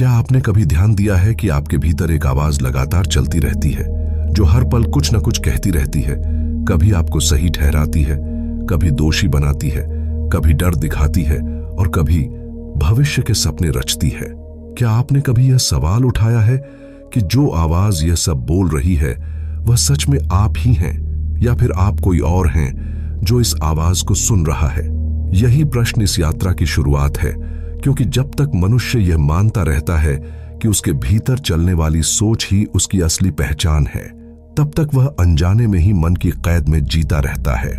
क्या आपने कभी ध्यान दिया है कि आपके भीतर एक आवाज लगातार चलती रहती है, जो हर पल कुछ न कुछ कहती रहती है? कभी आपको सही ठहराती है, कभी दोषी बनाती है, कभी डर दिखाती है और कभी भविष्य के सपने रचती है। क्या आपने कभी यह सवाल उठाया है कि जो आवाज यह सब बोल रही है वह सच में आप ही हैं या फिर आप कोई और हैं जो इस आवाज को सुन रहा है? यही प्रश्न इस यात्रा की शुरुआत है, क्योंकि जब तक मनुष्य यह मानता रहता है कि उसके भीतर चलने वाली सोच ही उसकी असली पहचान है, तब तक वह अनजाने में ही मन की कैद में जीता रहता है।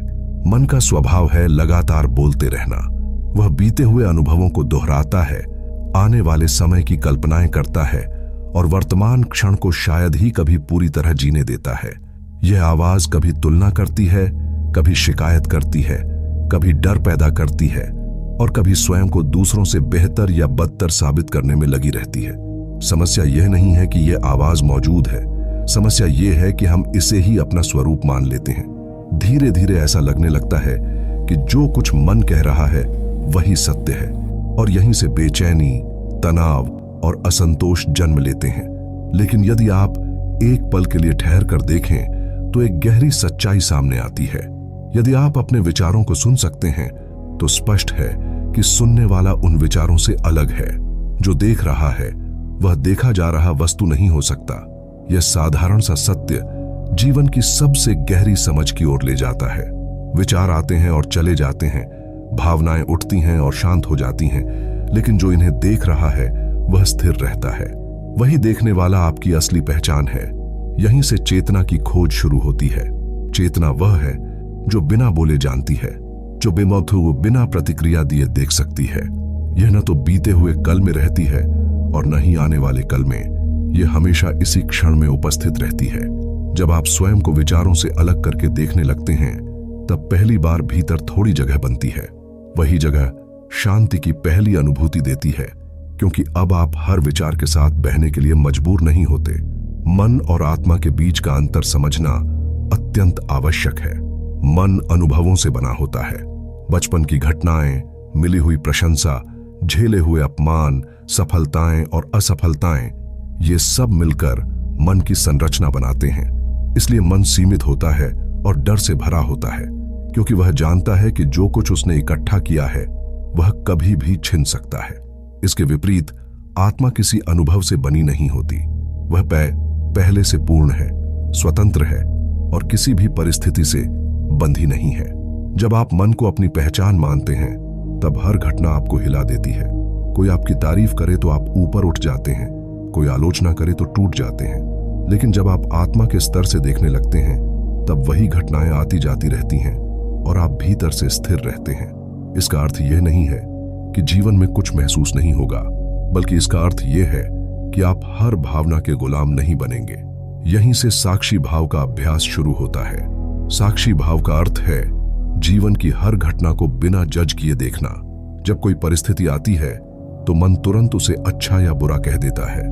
मन का स्वभाव है लगातार बोलते रहना। वह बीते हुए अनुभवों को दोहराता है, आने वाले समय की कल्पनाएं करता है और वर्तमान क्षण को शायद ही कभी पूरी तरह जीने देता है। यह आवाज कभी तुलना करती है, कभी शिकायत करती है, कभी डर पैदा करती है और कभी स्वयं को दूसरों से बेहतर या बदतर साबित करने में लगी रहती है। समस्या यह नहीं है कि यह आवाज मौजूद है, समस्या यह है कि हम इसे ही अपना स्वरूप मान लेते हैं। धीरे धीरे ऐसा लगने लगता है कि जो कुछ मन कह रहा है वही सत्य है और यहीं से बेचैनी, तनाव और असंतोष जन्म लेते हैं। लेकिन यदि आप एक पल के लिए ठहर कर देखें तो एक गहरी सच्चाई सामने आती है। यदि आप अपने विचारों को सुन सकते हैं तो स्पष्ट है कि सुनने वाला उन विचारों से अलग है। जो देख रहा है वह देखा जा रहा वस्तु नहीं हो सकता। यह साधारण सा सत्य जीवन की सबसे गहरी समझ की ओर ले जाता है। विचार आते हैं और चले जाते हैं, भावनाएं उठती हैं और शांत हो जाती हैं, लेकिन जो इन्हें देख रहा है वह स्थिर रहता है। वही देखने वाला आपकी असली पहचान है। यहीं से चेतना की खोज शुरू होती है। चेतना वह है जो बिना बोले जानती है, जो बेमौखिक बिना प्रतिक्रिया दिए देख सकती है। यह न तो बीते हुए कल में रहती है और न ही आने वाले कल में। यह हमेशा इसी क्षण में उपस्थित रहती है। जब आप स्वयं को विचारों से अलग करके देखने लगते हैं तब पहली बार भीतर थोड़ी जगह बनती है। वही जगह शांति की पहली अनुभूति देती है, क्योंकि अब आप हर विचार के साथ बहने के लिए मजबूर नहीं होते। मन और आत्मा के बीच का अंतर समझना अत्यंत आवश्यक है। मन अनुभवों से बना होता है। बचपन की घटनाएं, मिली हुई प्रशंसा, झेले हुए अपमान, सफलताएं और असफलताएं, ये सब मिलकर मन की संरचना बनाते हैं। इसलिए मन सीमित होता है और डर से भरा होता है, क्योंकि वह जानता है कि जो कुछ उसने इकट्ठा किया है वह कभी भी छिन सकता है। इसके विपरीत आत्मा किसी अनुभव से बनी नहीं होती। वह पहले से पूर्ण है, स्वतंत्र है और किसी भी परिस्थिति से बंधी नहीं है। जब आप मन को अपनी पहचान मानते हैं तब हर घटना आपको हिला देती है। कोई आपकी तारीफ करे तो आप ऊपर उठ जाते हैं, कोई आलोचना करे तो टूट जाते हैं। लेकिन जब आप आत्मा के स्तर से देखने लगते हैं तब वही घटनाएं आती जाती रहती हैं और आप भीतर से स्थिर रहते हैं। इसका अर्थ यह नहीं है कि जीवन में कुछ महसूस नहीं होगा, बल्कि इसका अर्थ यह है कि आप हर भावना के गुलाम नहीं बनेंगे। यहीं से साक्षी भाव का अभ्यास शुरू होता है। साक्षी भाव का अर्थ है जीवन की हर घटना को बिना जज किए देखना। जब कोई परिस्थिति आती है तो मन तुरंत उसे अच्छा या बुरा कह देता है,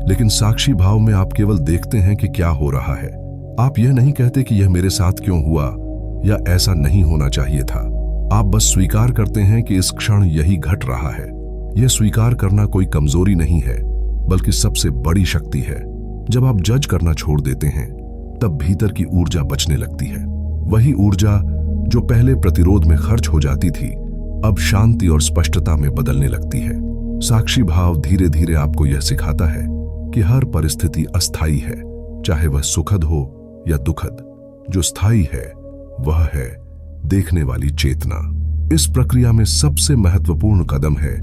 लेकिन साक्षी भाव में आप केवल देखते हैं कि क्या हो रहा है। आप यह नहीं कहते कि यह मेरे साथ क्यों हुआ या ऐसा नहीं होना चाहिए था। आप बस स्वीकार करते हैं कि इस क्षण यही घट रहा है। यह स्वीकार करना कोई कमजोरी नहीं है, बल्कि सबसे बड़ी शक्ति है। जब आप जज करना छोड़ देते हैं तब भीतर की ऊर्जा बचने लगती है। वही ऊर्जा जो पहले प्रतिरोध में खर्च हो जाती थी अब शांति और स्पष्टता में बदलने लगती है। साक्षी भाव धीरे धीरे आपको यह सिखाता है कि हर परिस्थिति अस्थायी है, चाहे वह सुखद हो या दुखद। जो स्थायी है वह है देखने वाली चेतना। इस प्रक्रिया में सबसे महत्वपूर्ण कदम है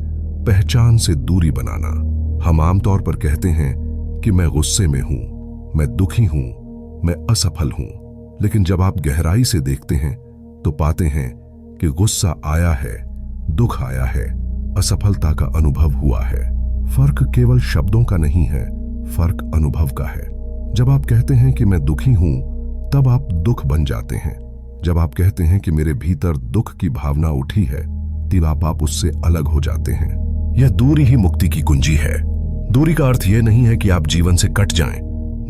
पहचान से दूरी बनाना। हम आमतौर पर कहते हैं कि मैं गुस्से में हूं, मैं दुखी हूं, मैं असफल हूं, लेकिन जब आप गहराई से देखते हैं तो पाते हैं कि गुस्सा आया है, दुख आया है, असफलता का अनुभव हुआ है। फर्क केवल शब्दों का नहीं है, फर्क अनुभव का है। जब आप कहते हैं कि मैं दुखी हूं तब आप दुख बन जाते हैं। जब आप कहते हैं कि मेरे भीतर दुख की भावना उठी है तब आप उससे अलग हो जाते हैं। यह दूरी ही मुक्ति की कुंजी है। दूरी का अर्थ यह नहीं है कि आप जीवन से कट जाएं,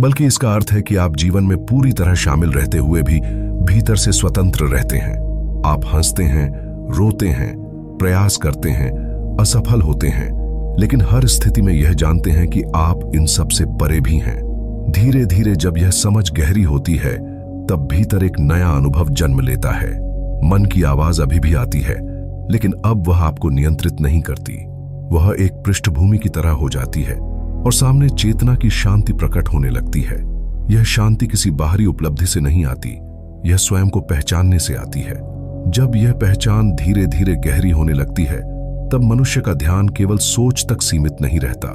बल्कि इसका अर्थ है कि आप जीवन में पूरी तरह शामिल रहते हुए भी भीतर से स्वतंत्र रहते हैं। आप हंसते हैं, रोते हैं, प्रयास करते हैं, असफल होते हैं, लेकिन हर स्थिति में यह जानते हैं कि आप इन सब से परे भी हैं। धीरे धीरे जब यह समझ गहरी होती है, तब भीतर एक नया अनुभव जन्म लेता है। मन की आवाज अभी भी आती है, लेकिन अब वह आपको नियंत्रित नहीं करती। वह एक पृष्ठभूमि की तरह हो जाती है और सामने चेतना की शांति प्रकट होने लगती है। यह शांति किसी बाहरी उपलब्धि से नहीं आती, यह स्वयं को पहचानने से आती है। जब यह पहचान धीरे धीरे गहरी होने लगती है, तब मनुष्य का ध्यान केवल सोच तक सीमित नहीं रहता,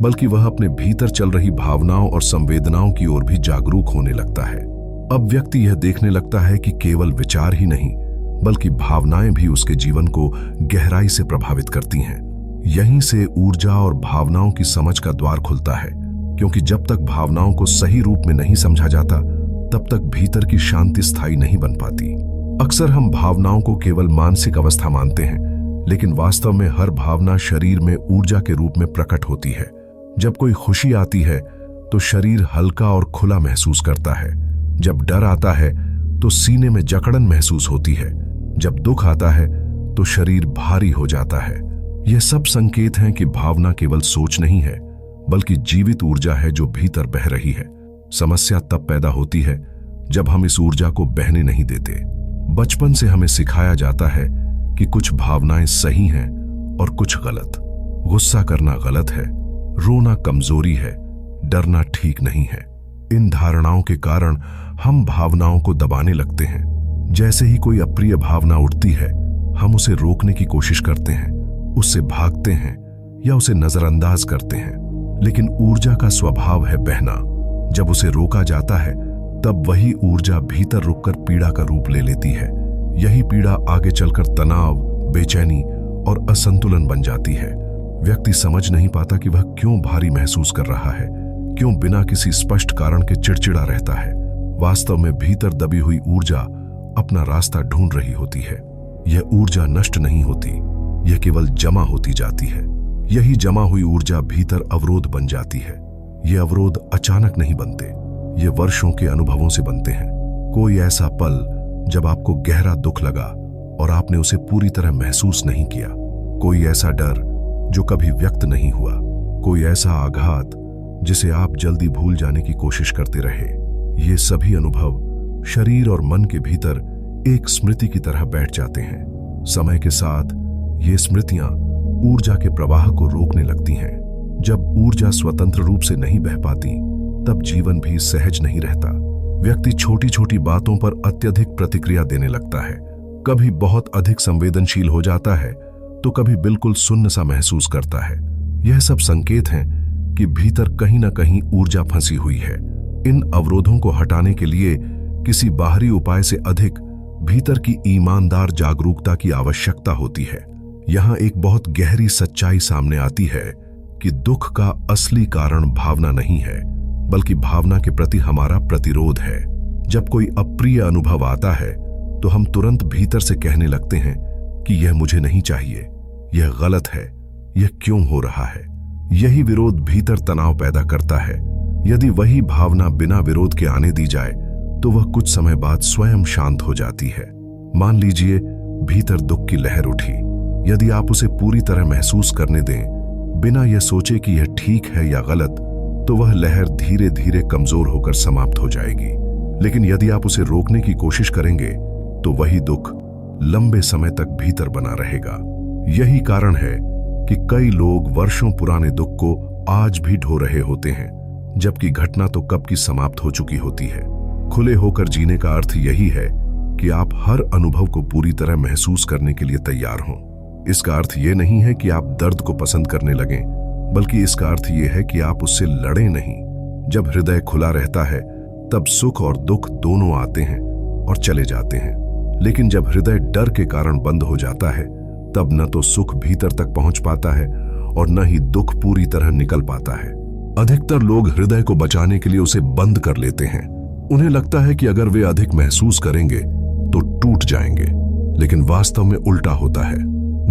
बल्कि वह अपने भीतर चल रही भावनाओं और संवेदनाओं की ओर भी जागरूक होने लगता है। अब व्यक्ति यह देखने लगता है कि केवल विचार ही नहीं, बल्कि भावनाएं भी उसके जीवन को गहराई से प्रभावित करती हैं। यहीं से ऊर्जा और भावनाओं की समझ का द्वार खुलता है, क्योंकि जब तक भावनाओं को सही रूप में नहीं समझा जाता, तब तक भीतर की शांति स्थायी नहीं बन पाती। अक्सर हम भावनाओं को केवल मानसिक अवस्था मानते हैं, लेकिन वास्तव में हर भावना शरीर में ऊर्जा के रूप में प्रकट होती है। जब कोई खुशी आती है तो शरीर हल्का और खुला महसूस करता है। जब डर आता है तो सीने में जकड़न महसूस होती है। जब दुख आता है तो शरीर भारी हो जाता है। यह सब संकेत हैं कि भावना केवल सोच नहीं है, बल्कि जीवित ऊर्जा है जो भीतर बह रही है। समस्या तब पैदा होती है जब हम इस ऊर्जा को बहने नहीं देते। बचपन से हमें सिखाया जाता है कि कुछ भावनाएं सही हैं और कुछ गलत। गुस्सा करना गलत है, रोना कमजोरी है, डरना ठीक नहीं है। इन धारणाओं के कारण हम भावनाओं को दबाने लगते हैं। जैसे ही कोई अप्रिय भावना उठती है, हम उसे रोकने की कोशिश करते हैं, उससे भागते हैं या उसे नजरअंदाज करते हैं। लेकिन ऊर्जा का स्वभाव है बहना। जब उसे रोका जाता है, तब वही ऊर्जा भीतर रुककर पीड़ा का रूप ले लेती है। यही पीड़ा आगे चलकर तनाव, बेचैनी और असंतुलन बन जाती है। व्यक्ति समझ नहीं पाता कि वह क्यों भारी महसूस कर रहा है, क्यों बिना किसी स्पष्ट कारण के चिड़चिड़ा रहता है। वास्तव में भीतर दबी हुई ऊर्जा अपना रास्ता ढूंढ रही होती है। यह ऊर्जा नष्ट नहीं होती, यह केवल जमा होती जाती है। यही जमा हुई ऊर्जा भीतर अवरोध बन जाती है। ये अवरोध अचानक नहीं बनते, ये वर्षों के अनुभवों से बनते हैं। कोई ऐसा पल जब आपको गहरा दुख लगा और आपने उसे पूरी तरह महसूस नहीं किया। कोई ऐसा डर जो कभी व्यक्त नहीं हुआ। कोई ऐसा आघात जिसे आप जल्दी भूल जाने की कोशिश करते रहे। ये सभी अनुभव शरीर और मन के भीतर एक स्मृति की तरह बैठ जाते हैं। समय के साथ ये स्मृतियां ऊर्जा के प्रवाह को रोकने लगती हैं। जब ऊर्जा स्वतंत्र रूप से नहीं बह पाती, तब जीवन भी सहज नहीं रहता। व्यक्ति छोटी छोटी बातों पर अत्यधिक प्रतिक्रिया देने लगता है। कभी बहुत अधिक संवेदनशील हो जाता है, तो कभी बिल्कुल सुन्न सा महसूस करता है। यह सब संकेत हैं कि भीतर कहीं ना कहीं ऊर्जा फंसी हुई है। इन अवरोधों को हटाने के लिए किसी बाहरी उपाय से अधिक भीतर की ईमानदार जागरूकता की आवश्यकता होती है। यहाँ एक बहुत गहरी सच्चाई सामने आती है कि दुख का असली कारण भावना नहीं है, बल्कि भावना के प्रति हमारा प्रतिरोध है। जब कोई अप्रिय अनुभव आता है, तो हम तुरंत भीतर से कहने लगते हैं कि यह मुझे नहीं चाहिए, यह गलत है, यह क्यों हो रहा है। यही विरोध भीतर तनाव पैदा करता है। यदि वही भावना बिना विरोध के आने दी जाए, तो वह कुछ समय बाद स्वयं शांत हो जाती है। मान लीजिए भीतर दुख की लहर उठी। यदि आप उसे पूरी तरह महसूस करने दें, बिना यह सोचे कि यह ठीक है या गलत, तो वह लहर धीरे धीरे कमजोर होकर समाप्त हो जाएगी। लेकिन यदि आप उसे रोकने की कोशिश करेंगे, तो वही दुख लंबे समय तक भीतर बना रहेगा। यही कारण है कि कई लोग वर्षों पुराने दुख को आज भी ढो रहे होते हैं, जबकि घटना तो कब की समाप्त हो चुकी होती है। खुले होकर जीने का अर्थ यही है कि आप हर अनुभव को पूरी तरह महसूस करने के लिए तैयार हों। इसका अर्थ यह नहीं है कि आप दर्द को पसंद करने लगें, बल्कि इसका अर्थ यह है कि आप उससे लड़ें नहीं। जब हृदय खुला रहता है, तब सुख और दुख दोनों आते हैं और चले जाते हैं। लेकिन जब हृदय डर के कारण बंद हो जाता है, तब न तो सुख भीतर तक पहुंच पाता है और न ही दुख पूरी तरह निकल पाता है। अधिकतर लोग हृदय को बचाने के लिए उसे बंद कर लेते हैं। उन्हें लगता है कि अगर वे अधिक महसूस करेंगे तो टूट जाएंगे, लेकिन वास्तव में उल्टा होता है।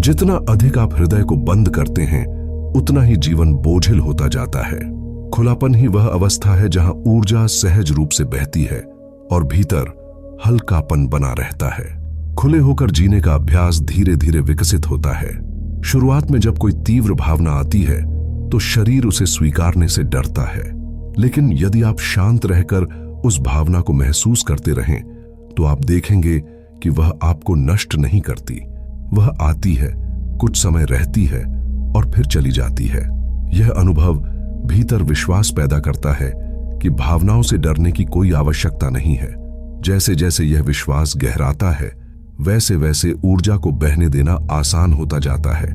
जितना अधिक आप हृदय को बंद करते हैं, उतना ही जीवन बोझिल होता जाता है। खुलापन ही वह अवस्था है जहां ऊर्जा सहज रूप से बहती है और भीतर हल्कापन बना रहता है। खुले होकर जीने का अभ्यास धीरे धीरे विकसित होता है। शुरुआत में जब कोई तीव्र भावना आती है तो शरीर उसे स्वीकारने से डरता है, लेकिन यदि आप शांत रहकर उस भावना को महसूस करते रहें तो आप देखेंगे कि वह आपको नष्ट नहीं करती। वह आती है, कुछ समय रहती है और फिर चली जाती है। यह अनुभव भीतर विश्वास पैदा करता है कि भावनाओं से डरने की कोई आवश्यकता नहीं है। जैसे जैसे यह विश्वास गहराता है, वैसे वैसे ऊर्जा को बहने देना आसान होता जाता है।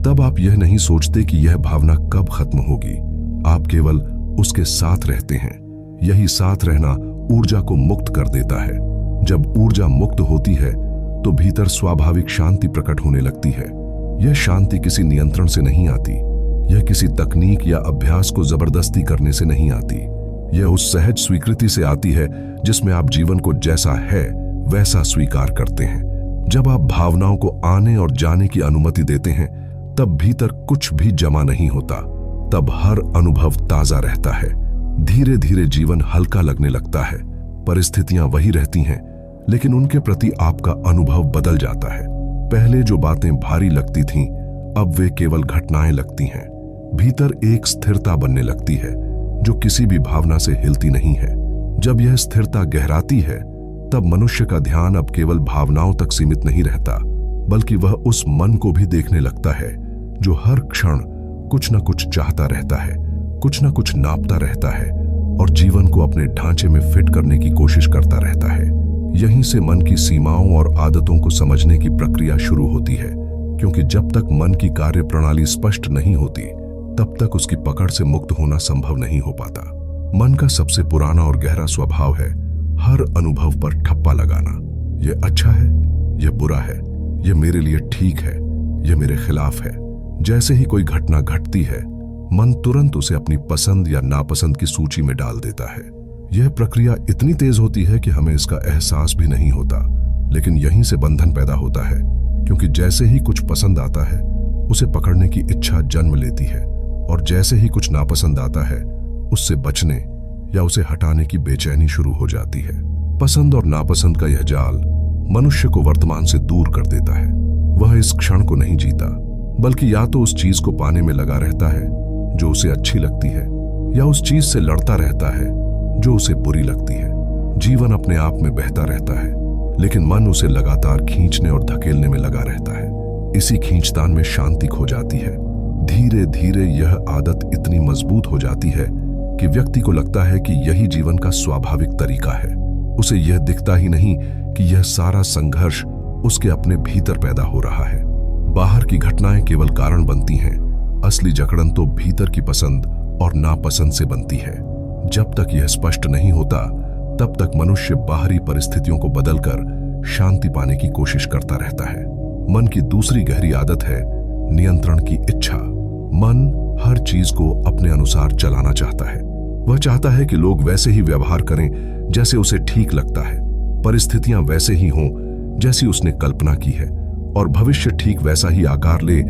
तब आप यह नहीं सोचते कि यह भावना कब खत्म होगी, आप केवल उसके साथ रहते हैं। यही साथ रहना ऊर्जा को मुक्त कर देता है। जब ऊर्जा मुक्त होती है तो भीतर स्वाभाविक शांति प्रकट होने लगती है। यह शांति किसी नियंत्रण से नहीं आती, यह किसी तकनीक या अभ्यास को जबरदस्ती करने से नहीं आती। यह उस सहज स्वीकृति से आती है जिसमें आप जीवन को जैसा है वैसा स्वीकार करते हैं। जब आप भावनाओं को आने और जाने की अनुमति देते हैं तब भीतर कुछ भी जमा नहीं होता। तब हर अनुभव ताजा रहता है। धीरे धीरे जीवन हल्का लगने लगता है। परिस्थितियां वही रहती हैं, लेकिन उनके प्रति आपका अनुभव बदल जाता है। पहले जो बातें भारी लगती थीं, अब वे केवल घटनाएं लगती हैं। भीतर एक स्थिरता बनने लगती है जो किसी भी भावना से हिलती नहीं है। जब यह स्थिरता गहराती है तब मनुष्य का ध्यान अब केवल भावनाओं तक सीमित नहीं रहता, बल्कि वह उस मन को भी देखने लगता है जो हर क्षण कुछ न कुछ चाहता रहता है, कुछ न कुछ नापता रहता है और जीवन को अपने ढांचे में फिट करने की कोशिश करता रहता है। यहीं से मन की सीमाओं और आदतों को समझने की प्रक्रिया शुरू होती है, क्योंकि जब तक मन की कार्य प्रणाली स्पष्ट नहीं होती तब तक उसकी पकड़ से मुक्त होना संभव नहीं हो पाता। मन का सबसे पुराना और गहरा स्वभाव है हर अनुभव पर ठप्पा लगाना। यह अच्छा है, यह बुरा है, यह मेरे लिए ठीक है, यह मेरे खिलाफ है। जैसे ही कोई घटना घटती है, मन तुरंत उसे अपनी पसंद या नापसंद की सूची में डाल देता है। यह प्रक्रिया इतनी तेज होती है कि हमें इसका एहसास भी नहीं होता, लेकिन यहीं से बंधन पैदा होता है, क्योंकि जैसे ही कुछ पसंद आता है उसे पकड़ने की इच्छा जन्म लेती है, और जैसे ही कुछ नापसंद आता है उससे बचने या उसे हटाने की बेचैनी शुरू हो जाती है। पसंद और नापसंद का यह जाल मनुष्य को वर्तमान से दूर कर देता है। वह इस क्षण को नहीं जीता, बल्कि या तो उस चीज को पाने में लगा रहता है जो उसे अच्छी लगती है, या उस चीज से लड़ता रहता है जो उसे बुरी लगती है। जीवन अपने आप में बहता रहता है, लेकिन मन उसे लगातार खींचने और धकेलने में लगा रहता है। इसी खींचतान में शांति खो जाती है। धीरे धीरे यह आदत इतनी मजबूत हो जाती है कि व्यक्ति को लगता है कि यही जीवन का स्वाभाविक तरीका है। उसे यह दिखता ही नहीं कि यह सारा संघर्ष उसके अपने भीतर पैदा हो रहा है। बाहर की घटनाएं केवल कारण बनती हैं, असली जकड़न तो भीतर की पसंद और नापसंद से बनती है। जब तक यह स्पष्ट नहीं होता तब तक मनुष्य बाहरी परिस्थितियों को बदलकर शांति पाने की कोशिश करता रहता है। मन की दूसरी गहरी आदत है नियंत्रण की इच्छा। मन हर चीज को अपने अनुसार चलाना चाहता है। वह चाहता है कि लोग वैसे ही व्यवहार करें जैसे उसे ठीक लगता है, परिस्थितियां वैसे ही हों जैसी उसने कल्पना की है, और भविष्य ठीक वैसा ही आकार ले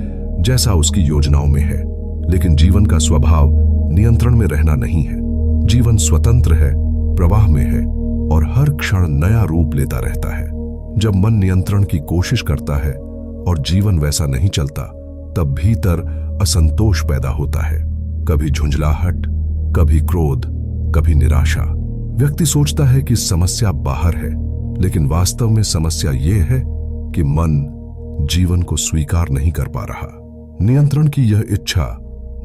जैसा उसकी योजनाओं में है। लेकिन जीवन का स्वभाव नियंत्रण में रहना नहीं है। जीवन स्वतंत्र है, प्रवाह में है और हर क्षण नया रूप लेता रहता है। जब मन नियंत्रण की कोशिश करता है और जीवन वैसा नहीं चलता, तब भीतर असंतोष पैदा होता है। कभी झुंझलाहट, कभी क्रोध, कभी निराशा। व्यक्ति सोचता है कि समस्या बाहर है, लेकिन वास्तव में समस्या यह है कि मन जीवन को स्वीकार नहीं कर पा रहा। नियंत्रण की यह इच्छा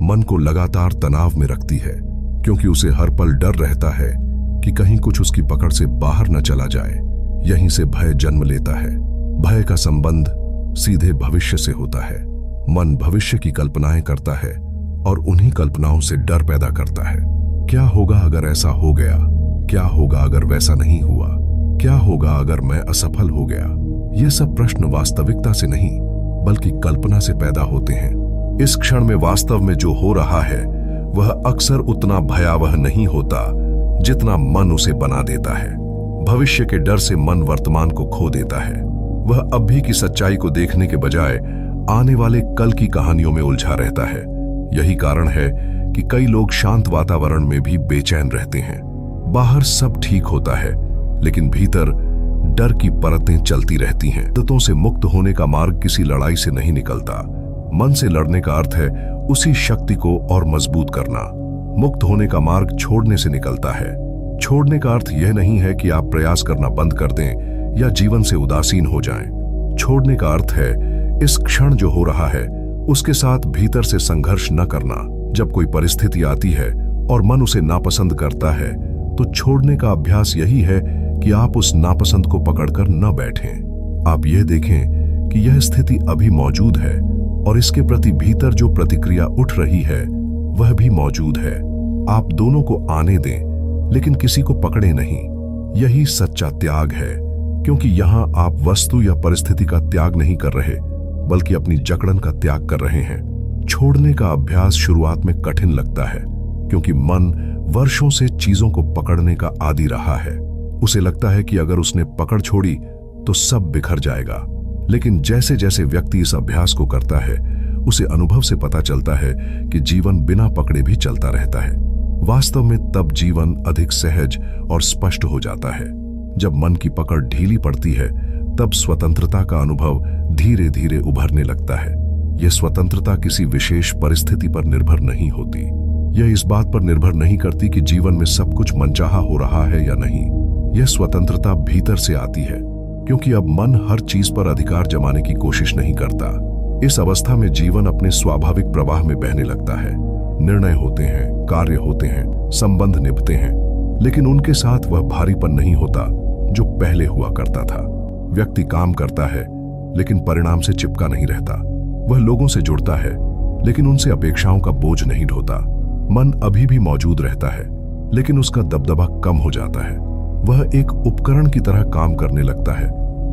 मन को लगातार तनाव में रखती है, क्योंकि उसे हर पल डर रहता है कि कहीं कुछ उसकी पकड़ से बाहर न चला जाए। यहीं से भय जन्म लेता है। भय का संबंध सीधे भविष्य से होता है। मन भविष्य की कल्पनाएं करता है और उन्हीं कल्पनाओं से डर पैदा करता है। क्या होगा अगर ऐसा हो गया? क्या होगा अगर वैसा नहीं हुआ? क्या होगा अगर मैं असफल हो गया? ये सब प्रश्न वास्तविकता से नहीं, बल्कि कल्पना से पैदा होते हैं। इस क्षण में वास्तव में जो हो रहा है वह अक्सर उतना भयावह नहीं होता जितना मन उसे बना देता है। भविष्य के डर से मन वर्तमान को खो देता है। वह अभी की सच्चाई को देखने के बजाय आने वाले कल की कहानियों में उलझा रहता है। यही कारण है कि कई लोग शांत वातावरण में भी बेचैन रहते हैं। बाहर सब ठीक होता है, लेकिन भीतर डर की परतें चलती रहती हैं। आदतों से मुक्त होने का मार्ग किसी लड़ाई से नहीं निकलता। मन से लड़ने का अर्थ है उसी शक्ति को और मजबूत करना। मुक्त होने का मार्ग छोड़ने से निकलता है। छोड़ने का अर्थ यह नहीं है कि आप प्रयास करना बंद कर दें या जीवन से उदासीन हो जाएं। छोड़ने का अर्थ है इस क्षण जो हो रहा है उसके साथ भीतर से संघर्ष न करना। जब कोई परिस्थिति आती है और मन उसे नापसंद करता है तो छोड़ने का अभ्यास यही है कि आप उस नापसंद को पकड़कर न बैठें। आप यह देखें कि यह स्थिति अभी मौजूद है और इसके प्रति भीतर जो प्रतिक्रिया उठ रही है वह भी मौजूद है। आप दोनों को आने दें, लेकिन किसी को पकड़े नहीं। यही सच्चा त्याग है, क्योंकि यहां आप वस्तु या परिस्थिति का त्याग नहीं कर रहे, बल्कि अपनी जकड़न का त्याग कर रहे हैं। छोड़ने का अभ्यास शुरुआत में कठिन लगता है, क्योंकि मन वर्षों से चीजों को पकड़ने का आदी रहा है। उसे लगता है कि अगर उसने पकड़ छोड़ी तो सब बिखर जाएगा। लेकिन जैसे जैसे व्यक्ति इस अभ्यास को करता है, उसे अनुभव से पता चलता है कि जीवन बिना पकड़े भी चलता रहता है। वास्तव में तब जीवन अधिक सहज और स्पष्ट हो जाता है। जब मन की पकड़ ढीली पड़ती है, तब स्वतंत्रता का अनुभव धीरे धीरे उभरने लगता है। यह स्वतंत्रता किसी विशेष परिस्थिति पर निर्भर नहीं होती। यह इस बात पर निर्भर नहीं करती कि जीवन में सब कुछ मनचाहा हो रहा है या नहीं। यह स्वतंत्रता भीतर से आती है, क्योंकि अब मन हर चीज पर अधिकार जमाने की कोशिश नहीं करता। इस अवस्था में जीवन अपने स्वाभाविक प्रवाह में बहने लगता है। निर्णय होते हैं, कार्य होते हैं, संबंध निभते हैं, लेकिन उनके साथ वह भारीपन नहीं होता जो पहले हुआ करता था। व्यक्ति काम करता है, लेकिन परिणाम से चिपका नहीं रहता। वह लोगों से जुड़ता है, लेकिन उनसे अपेक्षाओं का बोझ नहीं ढोता। मन अभी भी मौजूद रहता है, लेकिन उसका दबदबा कम हो जाता है। वह एक उपकरण की तरह काम करने लगता है,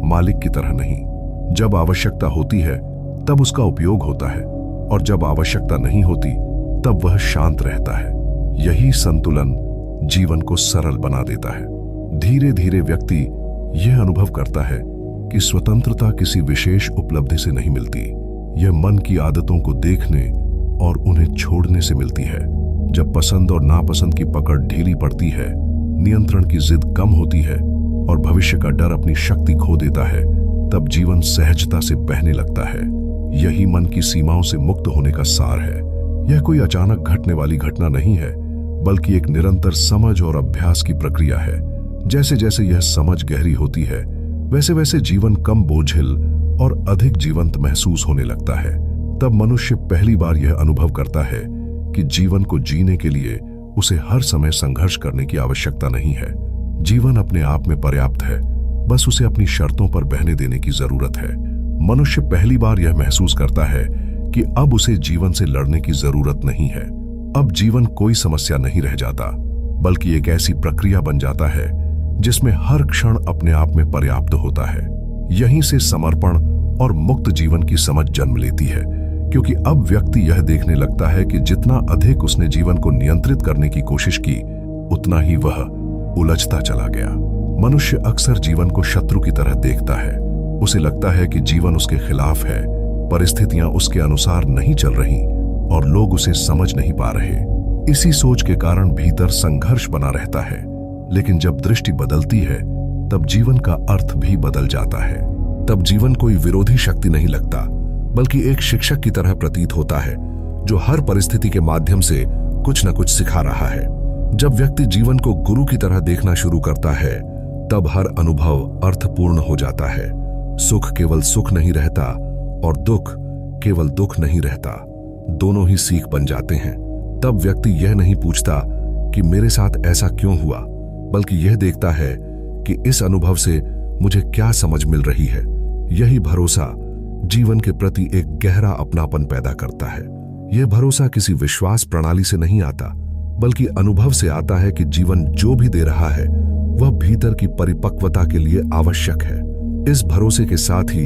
मालिक की तरह नहीं। जब आवश्यकता होती है तब उसका उपयोग होता है, और जब आवश्यकता नहीं होती तब वह शांत रहता है। यही संतुलन जीवन को सरल बना देता है। धीरे धीरे व्यक्ति यह अनुभव करता है कि स्वतंत्रता किसी विशेष उपलब्धि से नहीं मिलती। यह मन की आदतों को देखने और उन्हें छोड़ने से मिलती है। जब पसंद और नापसंद की पकड़ ढीली पड़ती है, नियंत्रण की जिद कम होती है और भविष्य का डर अपनी शक्ति खो देता है, तब जीवन सहजता से बहने लगता है। यही मन की सीमाओं से मुक्त होने का सार है। यह कोई अचानक घटने वाली घटना नहीं है, बल्कि एक निरंतर समझ और अभ्यास की प्रक्रिया है। जैसे जैसे यह समझ गहरी होती है, वैसे वैसे जीवन कम बोझिल और अधिक जीवंत महसूस होने लगता है। तब मनुष्य पहली बार यह अनुभव करता है कि जीवन को जीने के लिए उसे हर समय संघर्ष करने की आवश्यकता नहीं है। जीवन अपने आप में पर्याप्त है, बस उसे अपनी शर्तों पर बहने देने की जरूरत है। मनुष्य पहली बार यह महसूस करता है कि अब उसे जीवन से लड़ने की जरूरत नहीं है। अब जीवन कोई समस्या नहीं रह जाता, बल्कि एक ऐसी प्रक्रिया बन जाता है जिसमें हर क्षण अपने आप में पर्याप्त होता है। यहीं से समर्पण और मुक्त जीवन की समझ जन्म लेती है, क्योंकि अब व्यक्ति यह देखने लगता है कि जितना अधिक उसने जीवन को नियंत्रित करने की कोशिश की, उतना ही वह उलझता चला गया। मनुष्य अक्सर जीवन को शत्रु की तरह देखता है। उसे लगता है कि जीवन उसके खिलाफ है, परिस्थितियां उसके अनुसार नहीं चल रही और लोग उसे समझ नहीं पा रहे। इसी सोच के कारण भीतर संघर्ष बना रहता है। लेकिन जब दृष्टि बदलती है, तब जीवन का अर्थ भी बदल जाता है। तब जीवन कोई विरोधी शक्ति नहीं लगता, बल्कि एक शिक्षक की तरह प्रतीत होता है, जो हर परिस्थिति के माध्यम से कुछ न कुछ सिखा रहा है। जब व्यक्ति जीवन को गुरु की तरह देखना शुरू करता है, तब हर अनुभव अर्थपूर्ण हो जाता है। सुख केवल सुख नहीं रहता और दुख केवल दुख नहीं रहता, दोनों ही सीख बन जाते हैं। तब व्यक्ति यह नहीं पूछता कि मेरे साथ ऐसा क्यों हुआ, बल्कि यह देखता है कि इस अनुभव से मुझे क्या समझ मिल रही है। यही भरोसा जीवन के प्रति एक गहरा अपनापन पैदा करता है। यह भरोसा किसी विश्वास प्रणाली से नहीं आता, बल्कि अनुभव से आता है कि जीवन जो भी दे रहा है वह भीतर की परिपक्वता के लिए आवश्यक है। इस भरोसे के साथ ही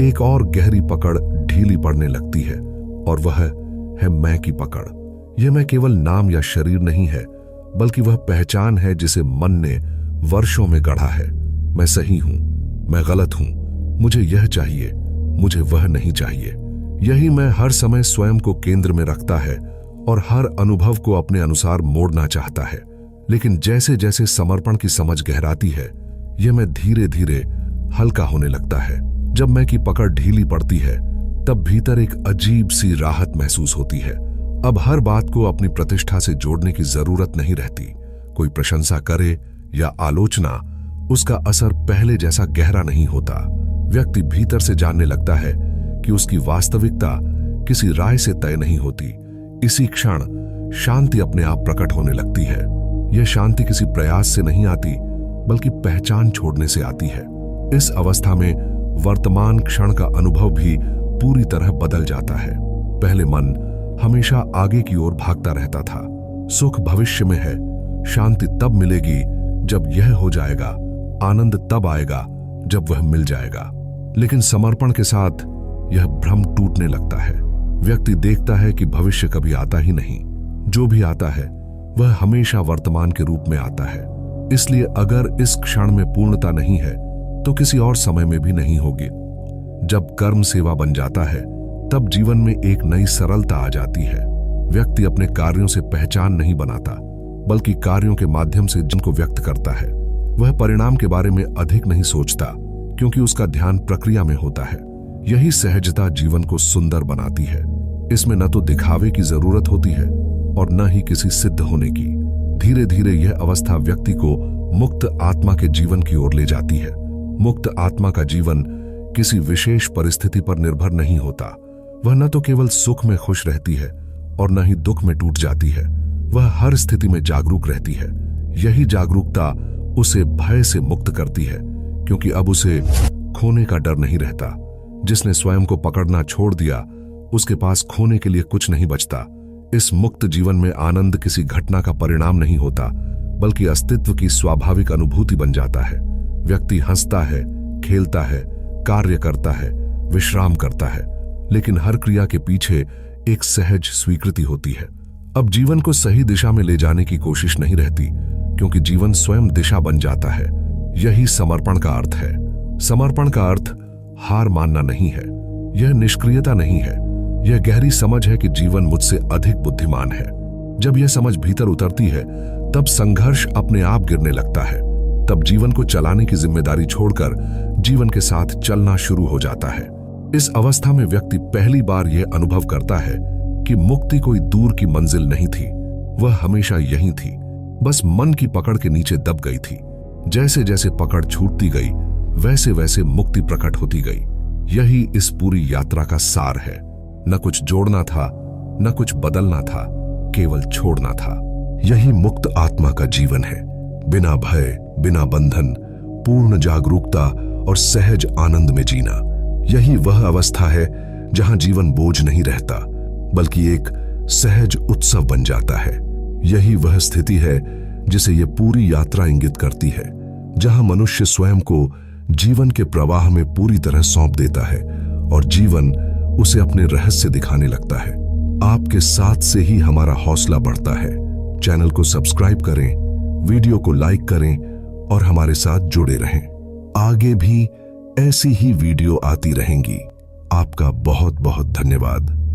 एक और गहरी पकड़ ढीली पड़ने लगती है, और वह है मैं की पकड़। यह मैं केवल नाम या शरीर नहीं है, बल्कि वह पहचान है जिसे मन ने वर्षों में गढ़ा है। मैं सही हूं, मैं गलत हूं, मुझे यह चाहिए, मुझे वह नहीं चाहिए। यही मैं हर समय स्वयं को केंद्र में रखता है और हर अनुभव को अपने अनुसार मोड़ना चाहता है। लेकिन जैसे जैसे समर्पण की समझ गहराती है, यह मैं धीरे धीरे हल्का होने लगता है। जब मैं की पकड़ ढीली पड़ती है, तब भीतर एक अजीब सी राहत महसूस होती है। अब हर बात को अपनी प्रतिष्ठा से जोड़ने की जरूरत नहीं रहती। कोई प्रशंसा करे या आलोचना, उसका असर पहले जैसा गहरा नहीं होता। व्यक्ति भीतर से जानने लगता है कि उसकी वास्तविकता किसी राय से तय नहीं होती। इसी क्षण शांति अपने आप प्रकट होने लगती है। यह शांति किसी प्रयास से नहीं आती, बल्कि पहचान छोड़ने से आती है। इस अवस्था में वर्तमान क्षण का अनुभव भी पूरी तरह बदल जाता है। पहले मन हमेशा आगे की ओर भागता रहता था। सुख भविष्य में है, शांति तब मिलेगी जब यह हो जाएगा, आनंद तब आएगा जब वह मिल जाएगा। लेकिन समर्पण के साथ यह भ्रम टूटने लगता है। व्यक्ति देखता है कि भविष्य कभी आता ही नहीं। जो भी आता है वह हमेशा वर्तमान के रूप में आता है। इसलिए अगर इस क्षण में पूर्णता नहीं है तो किसी और समय में भी नहीं होगी। जब कर्म सेवा बन जाता है तब जीवन में एक नई सरलता आ जाती है। व्यक्ति अपने कार्यों से पहचान नहीं बनाता, बल्कि कार्यों के माध्यम से जिनको व्यक्त करता है। वह परिणाम के बारे में अधिक नहीं सोचता, क्योंकि उसका ध्यान प्रक्रिया में होता है। यही सहजता जीवन को सुंदर बनाती है। इसमें न तो दिखावे की जरूरत होती है और न ही किसी सिद्ध होने की। धीरे धीरे यह अवस्था व्यक्ति को मुक्त आत्मा के जीवन की ओर ले जाती है। मुक्त आत्मा का जीवन किसी विशेष परिस्थिति पर निर्भर नहीं होता। वह न तो केवल सुख में खुश रहती है और न ही दुख में टूट जाती है। वह हर स्थिति में जागरूक रहती है। यही जागरूकता उसे भय से मुक्त करती है, क्योंकि अब उसे खोने का डर नहीं रहता। जिसने स्वयं को पकड़ना छोड़ दिया, उसके पास खोने के लिए कुछ नहीं बचता। इस मुक्त जीवन में आनंद किसी घटना का परिणाम नहीं होता, बल्कि अस्तित्व की स्वाभाविक अनुभूति बन जाता है। व्यक्ति हंसता है, खेलता है, कार्य करता है, विश्राम करता है, लेकिन हर क्रिया के पीछे एक सहज स्वीकृति होती है। अब जीवन को सही दिशा में ले जाने की कोशिश नहीं रहती, क्योंकि जीवन स्वयं दिशा बन जाता है। यही समर्पण का अर्थ है। समर्पण का अर्थ हार मानना नहीं है, यह निष्क्रियता नहीं है, यह गहरी समझ है कि जीवन मुझसे अधिक बुद्धिमान है। जब यह समझ भीतर उतरती है, तब संघर्ष अपने आप गिरने लगता है। तब जीवन को चलाने की जिम्मेदारी छोड़कर जीवन के साथ चलना शुरू हो जाता है। इस अवस्था में व्यक्ति पहली बार यह अनुभव करता है कि मुक्ति कोई दूर की मंजिल नहीं थी, वह हमेशा यहीं थी, बस मन की पकड़ के नीचे दब गई थी। जैसे जैसे पकड़ छूटती गई, वैसे वैसे मुक्ति प्रकट होती गई। यही इस पूरी यात्रा का सार है। न कुछ जोड़ना था, न कुछ बदलना था, केवल छोड़ना था। यही मुक्त आत्मा का जीवन है। बिना भय, बिना बंधन, पूर्ण जागरूकता और सहज आनंद में जीना। यही वह अवस्था है जहां जीवन बोझ नहीं रहता, बल्कि एक सहज उत्सव बन जाता है। यही वह स्थिति है जिसे यह पूरी यात्रा इंगित करती है, जहां मनुष्य स्वयं को जीवन के प्रवाह में पूरी तरह सौंप देता है और जीवन उसे अपने रहस्य दिखाने लगता है। आपके साथ से ही हमारा हौसला बढ़ता है। चैनल को सब्सक्राइब करें, वीडियो को लाइक करें और हमारे साथ जुड़े रहें। आगे भी ऐसी ही वीडियो आती रहेंगी। आपका बहुत बहुत धन्यवाद।